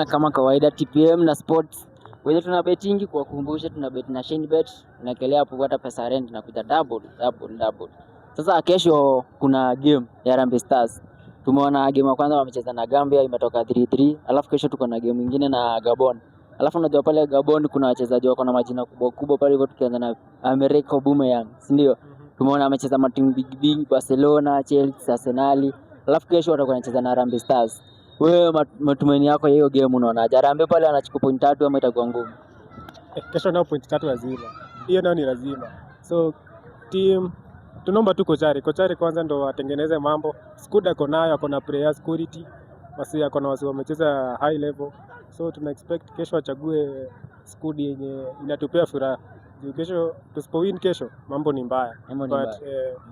Kama kawaida TPM na sports wewe tuna betingi kwa kukumbusha, tuna bet na Shinebet, unaekelea hapo kupata pesa rent na kuja double. Sasa kesho kuna game ya Harambee Stars. Tumeona game ya kwanza wamecheza na Gambia imetoka 3-3, alafu kesho tuko na game nyingine na Gabon. Alafu unajua pale Gabon kuna wachezaji wako na majina kubwa pale, hivyo tukianza na America Aubameyang, si ndio? Tumeona amecheza na timu big Barcelona, Chelsea, Arsenal. Alafu kesho watakuwa wanacheza na Harambee Stars. Wewe matumaini yako ya hiyo game unaona Harambee pale anachukua point 3 ama itakuwa ngumu? Kesho nao point 3 lazima. Hiyo nao ni lazima. So team tunaomba tu kochari kwanza ndo atengeneze mambo. Skuda ako nayo, ako na player security. Basi ako na wasi wamecheza high level. So tuna expect kesho achague squad yenye inatupea furaha. Kesho tusipowin kesho mambo ni mbaya.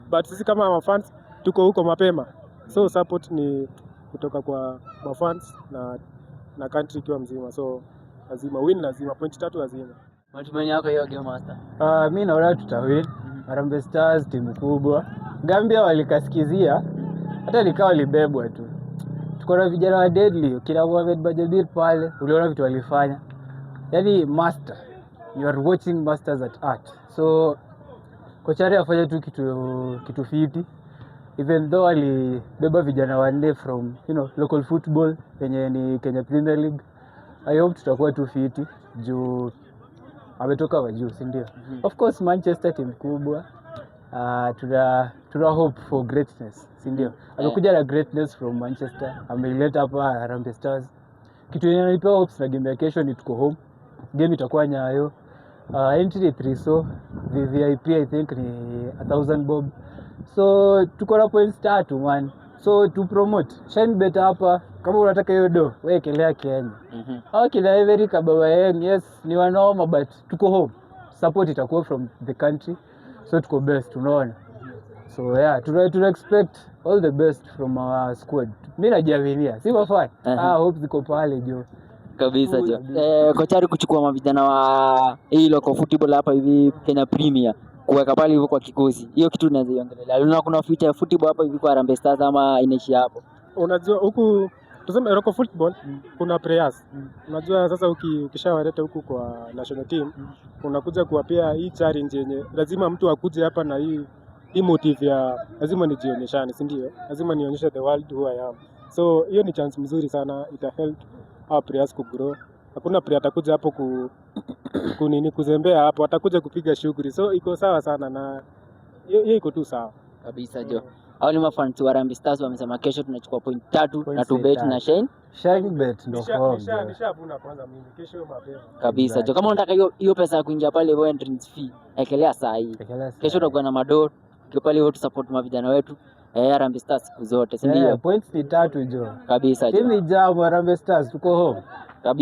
But sisi kama fans tuko huko mapema. So support ni kutoka kwa mafans na country ikiwa mzima, so lazima win, lazima point 3 lazima. Matumaini yako hiyo game master? Mimi naona tutawin. Harambee Stars timu kubwa. Gambia walikasikizia hata nikawa walibebwa tu. Tuko na vijana wa deadly kila Mohamed Bajabir pale, uliona vitu walifanya. Yaani master, you are watching masters at art. So kochari afanye tu kitu fiti. Even though alibeba vijana wanne from local football yenye ni Kenya Premier League, I hope tutakuwa tu fiti juu ametoka wa juu, si ndio? Of course Manchester team kubwa, tuna hope for greatness, si ndio? Amekuja na greatness from Manchester, ameleta hapa Harambee Stars. Kitu yenye inanipa hopes na game ya kesho ni tuko home, game itakuwa Nyayo, entry 3 so VIP I think ni 1000 bob. So tuko na points 3 man. So to promote Shinebet hapa, kama unataka hiyo do wekelea Kenya. Kila every kababa yes ni wanoma, but tuko home, support itakuwa from the country, so tuko best, unaona. So yeah, tuna expect all the best from our squad. Mimi najiaminia, si wafan. Hope ziko pale jo kabisa jo. Kochari kuchukua mavijana wa hii local football hapa hivi Kenya Premier kuweka pale hivyo kwa kikosi, hiyo kitu unaweza iongelea. Unaona kuna future ya football hapa hivi kwa Harambee Stars ama inaishia hapo? Unajua huku tuseme local football kuna players. Unajua sasa ukishawaleta huku kwa national team unakuja kuwapea hii challenge yenye lazima mtu akuje hapa na hii motive ya lazima nijionyeshane, si ndio? Lazima nionyeshe the world who I am. So hiyo ni chance mzuri sana, ita help our players ku grow. Hakuna player atakuja hapo kuzembea hapo, atakuja kupiga shughuli. So iko sawa sana na hiyo iko tu sawa kabisa jo. Hao ni mafans wa Harambee Stars wamesema kesho tunachukua point 3 na tubet na Shinebet ndio kwa. Nishavuna kwanza mimi kesho mapema. Kabisa jo. Kama unataka hiyo pesa ya kuingia pale kwa entrance fee, ekelea saa hii. Kesho tutakuwa na madoo pale wote support mavijana wetu. Harambee Stars siku zote, si ndio? Points ni 3 jo. Kabisa jo. Timu ijayo Harambee Stars tuko home. Kabisa.